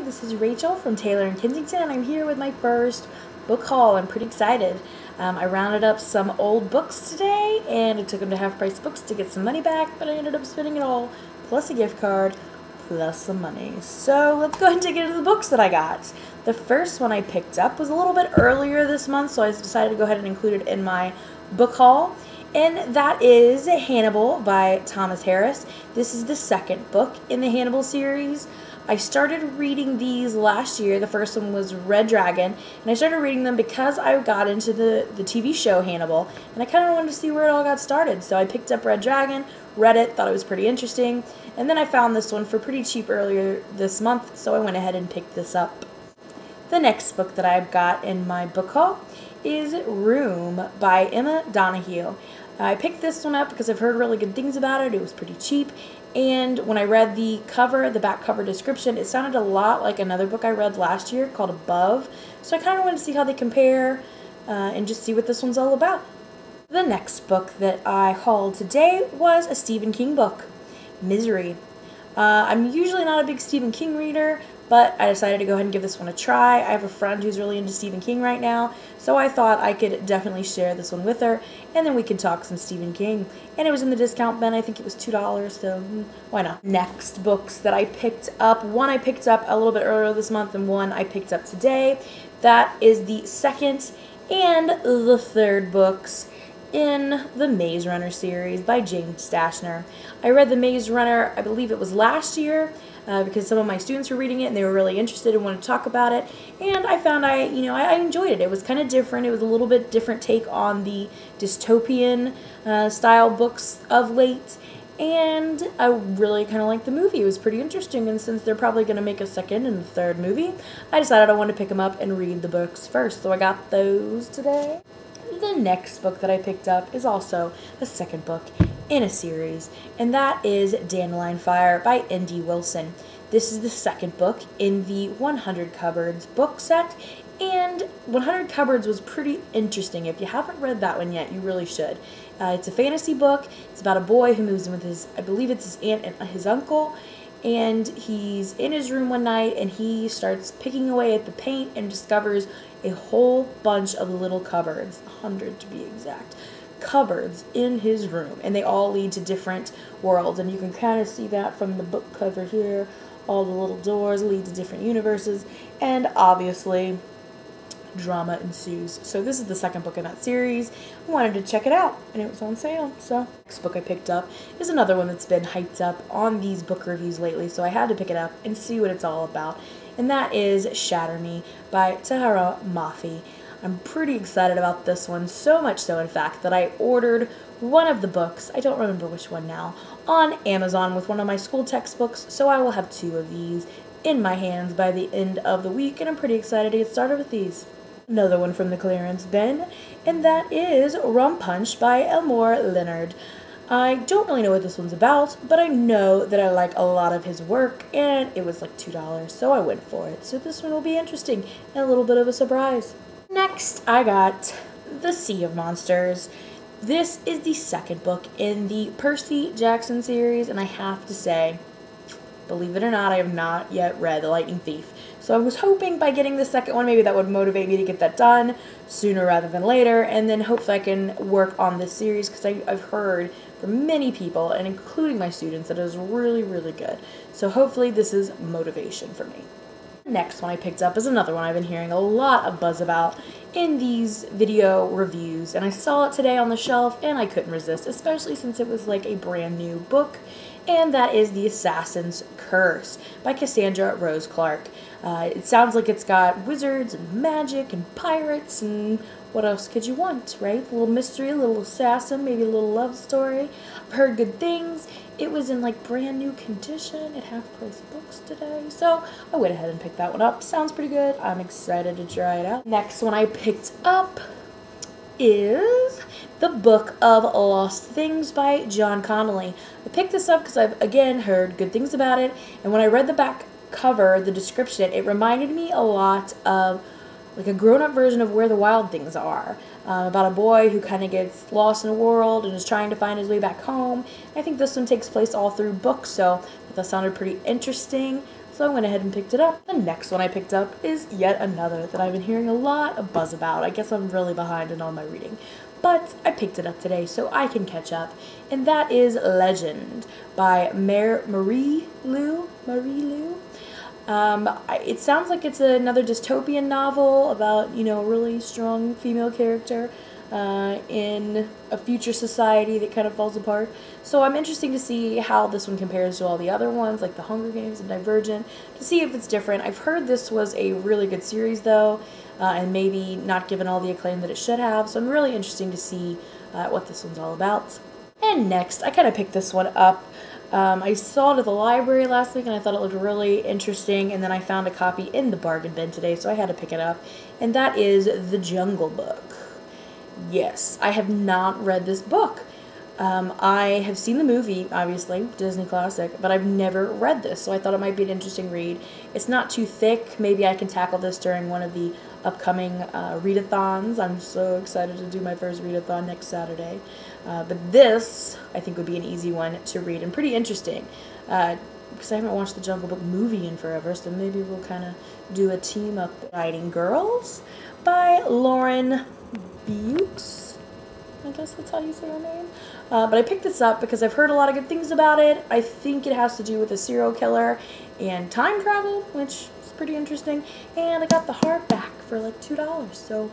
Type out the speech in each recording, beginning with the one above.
this is Rachel from Taylor and Kensington, and I'm here with my first book haul. I'm pretty excited. I rounded up some old books today, and I took them to Half Price Books to get some money back, but I ended up spending it all, plus a gift card, plus some money. So let's go ahead and take it into the books that I got. The first one I picked up was a little bit earlier this month, so I decided to go ahead and include it in my book haul. And that is Hannibal by Thomas Harris. This is the second book in the Hannibal series. I started reading these last year. The first one was Red Dragon, and I started reading them because I got into the TV show Hannibal, and I kind of wanted to see where it all got started. So I picked up Red Dragon, read it, thought it was pretty interesting, and then I found this one for pretty cheap earlier this month, so I went ahead and picked this up. The next book that I've got in my book haul is Room by Emma Donoghue. I picked this one up because I've heard really good things about it. It was pretty cheap, and when I read the cover, the back cover description, it sounded a lot like another book I read last year called Above, so I kind of wanted to see how they compare and just see what this one's all about. The next book that I hauled today was a Stephen King book, Misery. I'm usually not a big Stephen King reader, but I decided to go ahead and give this one a try. I have a friend who's really into Stephen King right now, so I thought I could definitely share this one with her, and then we could talk some Stephen King. And it was in the discount bin. I think it was $2, so why not? Next books that I picked up. One I picked up a little bit earlier this month, and one I picked up today. That is the second and the third books in the Maze Runner series by James Dashner. I read the Maze Runner, I believe it was last year, because some of my students were reading it and they were really interested and wanted to talk about it, and I found I enjoyed it. It was kind of different. It was a little bit different take on the dystopian style books of late, and I really kind of liked the movie. It was pretty interesting, and since they're probably going to make a second and third movie, I decided I wanted to pick them up and read the books first, so I got those today. The next book that I picked up is also the second book in a series, and that is Dandelion Fire by N.D. Wilson. This is the second book in the 100 Cupboards book set, and 100 Cupboards was pretty interesting. If you haven't read that one yet, you really should. It's a fantasy book. It's about a boy who moves in with his, I believe it's his aunt and his uncle, and he's in his room one night and he starts picking away at the paint and discovers a whole bunch of little cupboards, 100 to be exact, cupboards in his room, and they all lead to different worlds, and you can kind of see that from the book cover here. All the little doors lead to different universes, and obviously drama ensues. So this is the second book in that series. I wanted to check it out, and it was on sale. So next book I picked up is another one that's been hyped up on these book reviews lately, so I had to pick it up and see what it's all about, and that is Shatter Knee by Tahara Mafi. I'm pretty excited about this one, so much so in fact that I ordered one of the books, I don't remember which one now, on Amazon with one of my school textbooks, so I will have two of these in my hands by the end of the week, and I'm pretty excited to get started with these. Another one from the clearance bin, and that is Rom Punch by Elmore Leonard. I don't really know what this one's about, but I know that I like a lot of his work, and it was like $2, so I went for it. So this one will be interesting, and a little bit of a surprise. Next, I got The Sea of Monsters. This is the second book in the Percy Jackson series, and I have to say, believe it or not, I have not yet read The Lightning Thief. So I was hoping by getting the second one, maybe that would motivate me to get that done sooner rather than later, and then hopefully I can work on this series, because I've heard from many people, and including my students, that it is really, really good. So hopefully this is motivation for me. The next one I picked up is another one I've been hearing a lot of buzz about in these video reviews, and I saw it today on the shelf and I couldn't resist, especially since it was like a brand new book, and that is The Assassin's Curse by Cassandra Rose Clark. It sounds like it's got wizards and magic and pirates, and what else could you want, right? A little mystery, a little assassin, maybe a little love story. I've heard good things. It was in like brand new condition at Half Price Books today, so I went ahead and picked that one up. Sounds pretty good. I'm excited to try it out. Next one I picked up is The Book of Lost Things by John Connolly. I picked this up because I've again heard good things about it, and when I read the back cover, the description, it reminded me a lot of like a grown-up version of Where the Wild Things Are, about a boy who kind of gets lost in a world and is trying to find his way back home. I think this one takes place all through books, so that sounded pretty interesting. so I went ahead and picked it up. The next one I picked up is yet another that I've been hearing a lot of buzz about. I guess I'm really behind in all my reading, but I picked it up today so I can catch up, and that is Legend by Marie Lu. It sounds like it's another dystopian novel about, a really strong female character in a future society that kind of falls apart. So I'm interested to see how this one compares to all the other ones, like The Hunger Games and Divergent, to see if it's different. I've heard this was a really good series, though, and maybe not given all the acclaim that it should have. So I'm really interested to see what this one's all about. And next, I kind of picked this one up. I saw it at the library last week and I thought it looked really interesting, and then I found a copy in the bargain bin today, so I had to pick it up, and that is The Jungle Book. Yes, I have not read this book. I have seen the movie, obviously, Disney classic, but I've never read this, so I thought it might be an interesting read. It's not too thick. Maybe I can tackle this during one of the upcoming readathons. I'm so excited to do my first readathon next Saturday. But this, I think, would be an easy one to read and pretty interesting. Because I haven't watched the Jungle Book movie in forever, so maybe we'll kind of do a team-up. Fighting Girls by Lauren Bukes. I guess that's how you say her name. But I picked this up because I've heard a lot of good things about it. I think it has to do with a serial killer and time travel, which is pretty interesting. And I got the hardback for like $2, so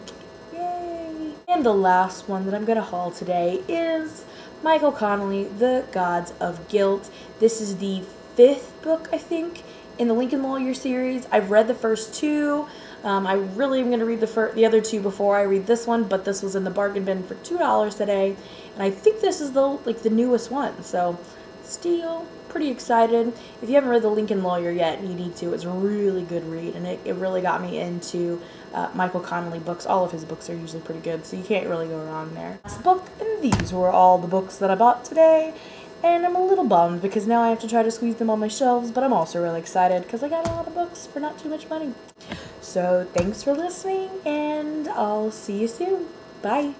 yay! And the last one that I'm going to haul today is Michael Connelly, The Gods of Guilt. This is the 5th book, I think, in the Lincoln Lawyer series. I've read the first 2. I really am going to read the other 2 before I read this one, but this was in the bargain bin for $2 today, and I think this is the newest one, so still pretty excited. If you haven't read The Lincoln Lawyer yet, you need to. It's a really good read, and it really got me into Michael Connelly books. All of his books are usually pretty good, so you can't really go wrong there. Last book, and these were all the books that I bought today. And I'm a little bummed because now I have to try to squeeze them on my shelves, but I'm also really excited because I got a lot of books for not too much money. So thanks for listening, and I'll see you soon. Bye.